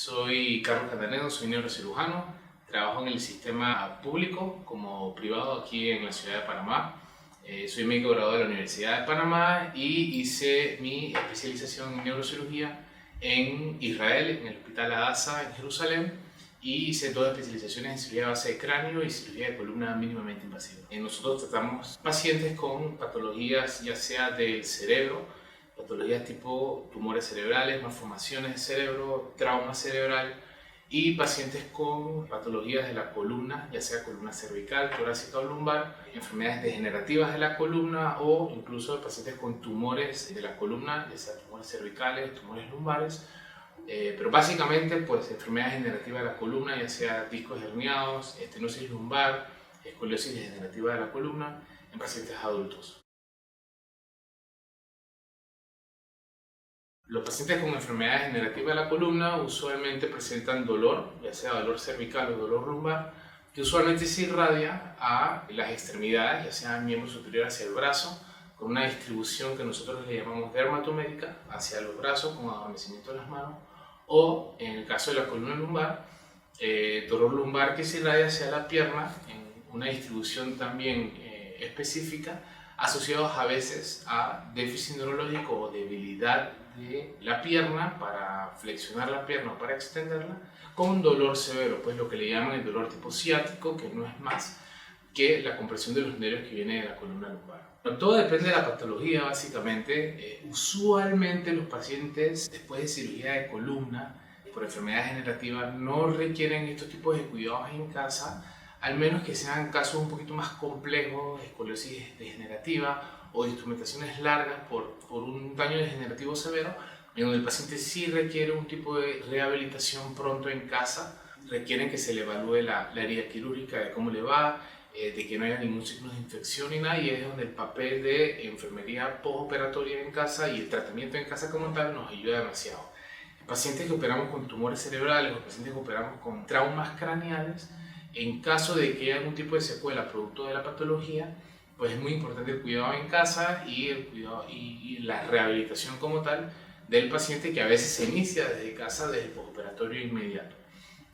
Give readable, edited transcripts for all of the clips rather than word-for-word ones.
Soy Carlos Cataneo, soy neurocirujano, trabajo en el sistema público como privado aquí en la ciudad de Panamá. Soy médico graduado de la Universidad de Panamá y hice mi especialización en neurocirugía en Israel, en el Hospital Hadassah en Jerusalén, y hice dos especializaciones en cirugía de base de cráneo y cirugía de columna mínimamente invasiva. Nosotros tratamos pacientes con patologías ya sea del cerebro, patologías tipo tumores cerebrales, malformaciones de cerebro, trauma cerebral, y pacientes con patologías de la columna, ya sea columna cervical, torácica o lumbar, enfermedades degenerativas de la columna o incluso pacientes con tumores de la columna, ya sea tumores cervicales, tumores lumbares, pero básicamente pues enfermedades degenerativas de la columna, ya sea discos herniados, estenosis lumbar, escoliosis degenerativa de la columna en pacientes adultos. Los pacientes con enfermedades degenerativas de la columna usualmente presentan dolor, ya sea dolor cervical o dolor lumbar, que usualmente se irradia a las extremidades, ya sea miembro superior hacia el brazo, con una distribución que nosotros le llamamos dermatomédica, hacia los brazos con adormecimiento de las manos, o en el caso de la columna lumbar, dolor lumbar que se irradia hacia la pierna en una distribución también específica, asociados a veces a déficit neurológico o debilidad de la pierna para flexionar la pierna o para extenderla, con dolor severo, pues lo que le llaman el dolor tipo ciático, que no es más que la compresión de los nervios que viene de la columna lumbar. Todo depende de la patología, básicamente. Usualmente los pacientes después de cirugía de columna por enfermedad degenerativa no requieren estos tipos de cuidados en casa, al menos que sean casos un poquito más complejos, escoliosis degenerativa o instrumentaciones largas por un daño degenerativo severo, en donde el paciente sí requiere un tipo de rehabilitación pronto en casa, requieren que se le evalúe la herida quirúrgica, de cómo le va, de que no haya ningún signo de infección ni nada, y es donde el papel de enfermería postoperatoria en casa y el tratamiento en casa como tal nos ayuda demasiado. Pacientes que operamos con tumores cerebrales o pacientes que operamos con traumas craneales, en caso de que haya algún tipo de secuela producto de la patología, pues es muy importante el cuidado en casa y, y la rehabilitación como tal del paciente, que a veces se inicia desde casa, desde el postoperatorio inmediato.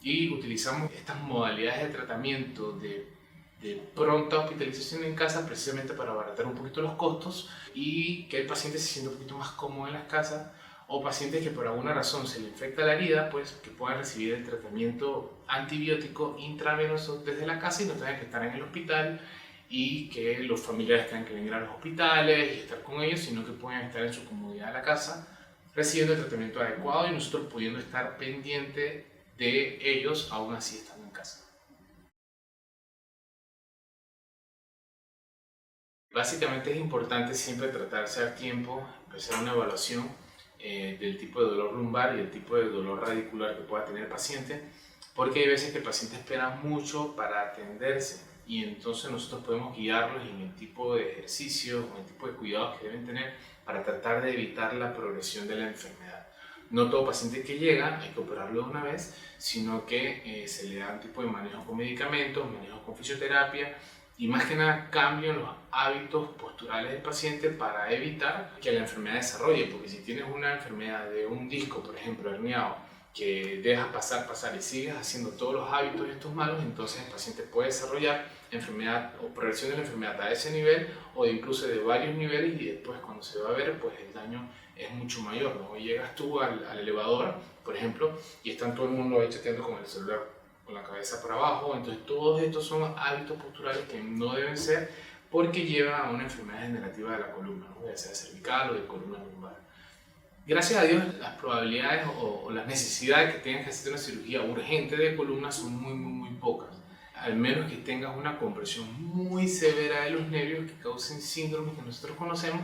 Y utilizamos estas modalidades de tratamiento de pronta hospitalización en casa precisamente para abaratar un poquito los costos y que el paciente se sienta un poquito más cómodo en las casas, o pacientes que por alguna razón se le infecta la herida, pues que puedan recibir el tratamiento antibiótico intravenoso desde la casa y no tengan que estar en el hospital y que los familiares tengan que venir a los hospitales y estar con ellos, sino que puedan estar en su comodidad de la casa recibiendo el tratamiento adecuado y nosotros pudiendo estar pendiente de ellos aún así estando en casa. Básicamente es importante siempre tratarse a tiempo, empezar una evaluación del tipo de dolor lumbar y el tipo de dolor radicular que pueda tener el paciente, porque hay veces que el paciente espera mucho para atenderse y entonces nosotros podemos guiarlos en el tipo de ejercicios o el tipo de cuidados que deben tener para tratar de evitar la progresión de la enfermedad. No todo paciente que llega hay que operarlo de una vez, sino que se le da un tipo de manejo con medicamentos, manejo con fisioterapia, y más que nada cambio en los hábitos posturales del paciente para evitar que la enfermedad desarrolle, porque si tienes una enfermedad de un disco, por ejemplo, herniado, que dejas pasar y sigues haciendo todos los hábitos estos malos, entonces el paciente puede desarrollar enfermedad o progresión de la enfermedad a ese nivel o incluso de varios niveles, y después cuando se va a ver, pues el daño es mucho mayor, ¿no? Llegas tú al elevador, por ejemplo, y están todo el mundo ahí chateando con el celular con la cabeza para abajo, entonces todos estos son hábitos posturales que no deben ser, porque llevan a una enfermedad degenerativa de la columna, ¿no? Ya sea cervical o de columna lumbar. Gracias a Dios, las probabilidades o las necesidades que tengas que hacer una cirugía urgente de columna son muy pocas, al menos que tengas una compresión muy severa de los nervios que causen síndromes que nosotros conocemos,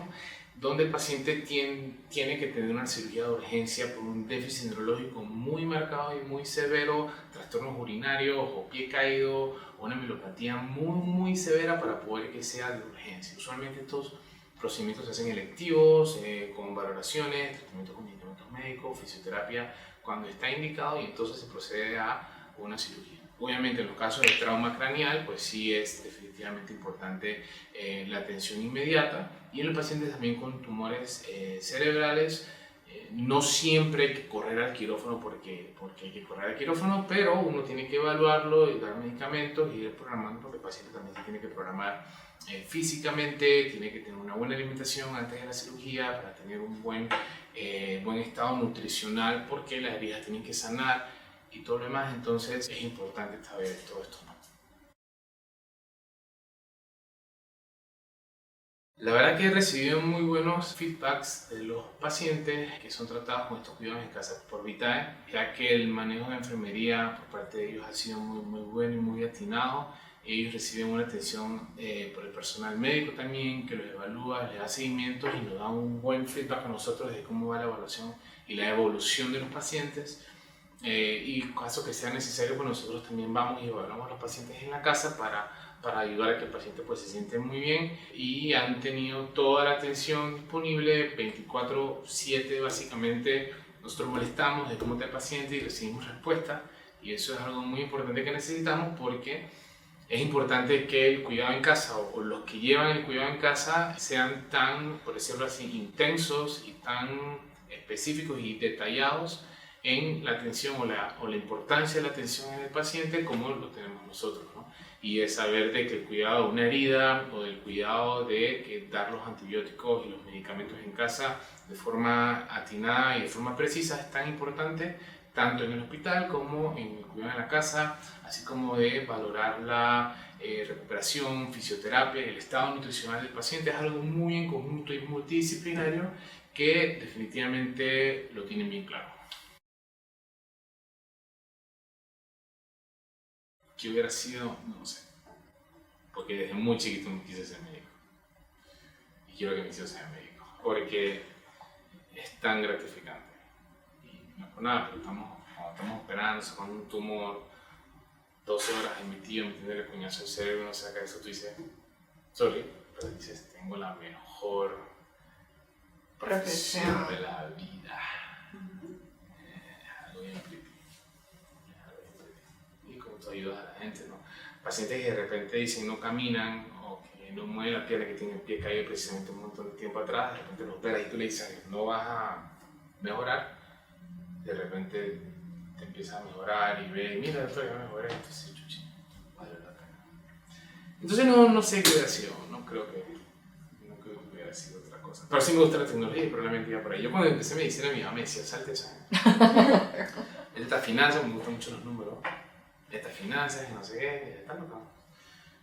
donde el paciente tiene que tener una cirugía de urgencia por un déficit neurológico muy marcado y muy severo, trastornos urinarios o pie caído o una mielopatía muy severa para poder que sea de urgencia. Usualmente estos procedimientos se hacen electivos, con valoraciones, tratamientos con medicamentos médicos, fisioterapia cuando está indicado, y entonces se procede a una cirugía. Obviamente en los casos de trauma craneal, pues sí es definitivamente importante la atención inmediata, y en los pacientes también con tumores cerebrales, No siempre hay que correr al quirófano porque hay que correr al quirófano, pero uno tiene que evaluarlo y dar medicamentos y ir programando, porque el paciente también se tiene que programar físicamente, tiene que tener una buena alimentación antes de la cirugía para tener un buen estado nutricional, porque las heridas tienen que sanar y todo lo demás. Entonces es importante saber todo esto, ¿no? La verdad que he recibido muy buenos feedbacks de los pacientes que son tratados con estos cuidados en casa por Vitae, ya que el manejo de enfermería por parte de ellos ha sido muy bueno y muy atinado. Ellos reciben una atención por el personal médico también, que los evalúa, les da seguimiento y nos da un buen feedback a nosotros de cómo va la evaluación y la evolución de los pacientes. Y en caso que sea necesario, pues nosotros también vamos y evaluamos a los pacientes en la casa para ayudar a que el paciente pues, se siente muy bien, y han tenido toda la atención disponible 24/7 básicamente. Nosotros molestamos de cómo está el paciente y recibimos respuesta, y eso es algo muy importante que necesitamos, porque es importante que el cuidado en casa o los que llevan el cuidado en casa sean tan, por decirlo así, intensos y tan específicos y detallados en la atención o la importancia de la atención en el paciente como lo tenemos nosotros, ¿no? Y es saber de que el cuidado de una herida o del cuidado de que dar los antibióticos y los medicamentos en casa de forma atinada y de forma precisa es tan importante, tanto en el hospital como en el cuidado en la casa, así como de valorar la recuperación, fisioterapia y el estado nutricional del paciente. Es algo muy en conjunto y multidisciplinario que definitivamente lo tienen bien claro. ¿Qué hubiera sido? No sé, porque desde muy chiquito me quise ser médico y quiero que mis hijos sean médicos, porque es tan gratificante. Y no es por nada, pero cuando estamos operando, sacando un tumor, 12 horas y mi tío metiéndole el cuñazo al cerebro, no saca eso, tú dices, sorry, pero dices, tengo la mejor profesión de la vida. Algo bien creepy. Y como tú ayudas a la gente, ¿no? Pacientes que de repente dicen no caminan o que no mueven la pierna, que tienen el pie caído precisamente un montón de tiempo atrás, de repente los operas y tú le dices, no vas a mejorar, de repente te empieza a mejorar y ve, mira, doctor, ya mejoré, entonces chuchi, vale la pena. Entonces no sé qué hubiera sido, no creo que hubiera sido otra cosa. Pero sí me gusta la tecnología y probablemente iba por ahí. Yo cuando empecé medicina, mi mamá me decía, salte esa. Estas finanzas, me gustan mucho los números. Estas finanzas, no sé qué, está loca.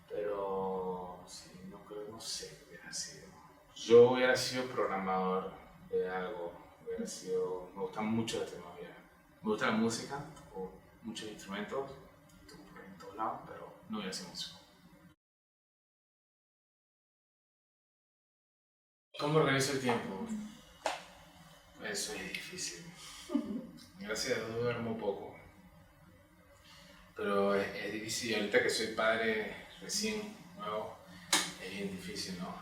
Pero sí, no sé qué hubiera sido. Yo hubiera sido programador de algo, me gusta mucho la tecnología. Me gusta la música, toco muchos instrumentos, toco por ahí en todos lados, pero no voy a hacer músico. ¿Cómo organizo el tiempo? Eso es difícil. Gracias a Dios duermo poco. Pero es difícil, ahorita que soy padre recién nuevo, es bien difícil, ¿no?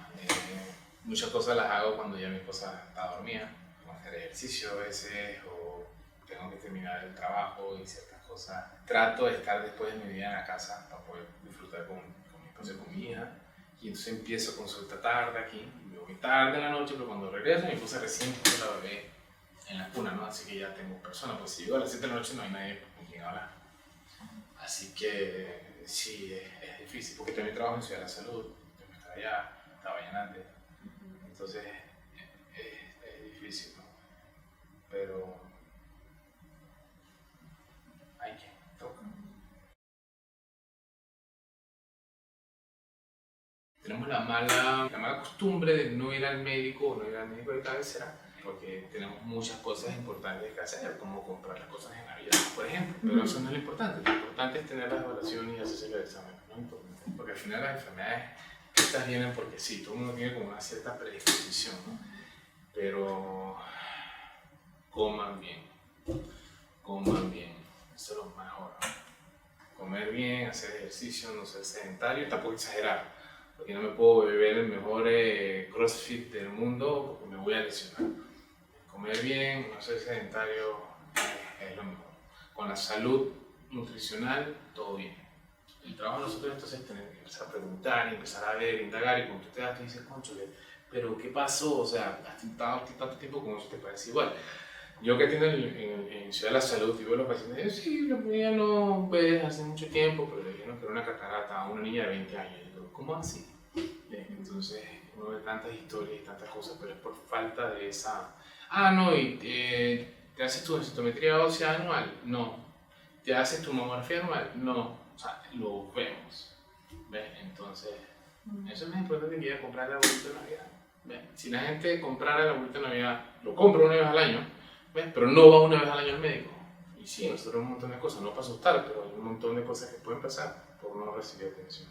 Muchas cosas las hago cuando ya mi esposa está dormida, como hacer ejercicio a veces, o tengo que terminar el trabajo y ciertas cosas. Trato de estar después de mi día en la casa para poder disfrutar con mi esposa y con mi hija. Y entonces empiezo consulta tarde aquí, me voy tarde en la noche, pero cuando regreso mi esposa recién puso la bebé en la cuna, ¿no? Así que ya tengo personas, pues si llego a las 7 de la noche no hay nadie con quien hablar. Así que sí, es difícil, porque también trabajo en Ciudad de la Salud, tengo que estar allá, estaba allá antes, entonces es difícil, ¿no? Pero hay que, toca. Tenemos la mala costumbre de no ir al médico o no ir al médico de cabecera, porque tenemos muchas cosas importantes que hacer, como comprar las cosas en Navidad, por ejemplo. Pero eso no es lo importante es tener las evaluaciones y hacerse los exámenes, no es importante. Porque al final las enfermedades estas vienen porque sí, todo el mundo tiene como una cierta predisposición, ¿no? Pero coman bien, eso es lo mejor, ¿no? Comer bien, hacer ejercicio, no ser sedentario, tampoco exagerar. Porque no me puedo beber el mejor CrossFit del mundo porque me voy a lesionar. Comer bien, no ser sedentario es lo mejor. Con la salud nutricional, todo bien. El trabajo de nosotros entonces es tener que empezar a preguntar, empezar a ver, indagar, y cuando tú te das, tú dices, cónchale, pero ¿qué pasó? O sea, has estado tanto tiempo como eso te parece igual. Yo que atiendo en Ciudad de la Salud y veo a los pacientes, sí, lo que ya no ves hace mucho tiempo, pero le dijeron que era una catarata a una niña de 20 años. Y digo, ¿cómo así? Entonces uno ve tantas historias y tantas cosas, pero es por falta de esa... Ah, no, y ¿te haces tu densitometría ósea anual? No. ¿Te haces tu mamografía anual? No. O sea, lo vemos. ¿Ves? Entonces, eso es más importante que ir a comprar el arbolito de Navidad. ¿Ves? Si la gente comprara el arbolito de Navidad, lo compra una vez al año, ¿ves? Pero no va una vez al año al médico. Y sí, nosotros un montón de cosas, no para asustar, pero hay un montón de cosas que pueden pasar por no recibir atención.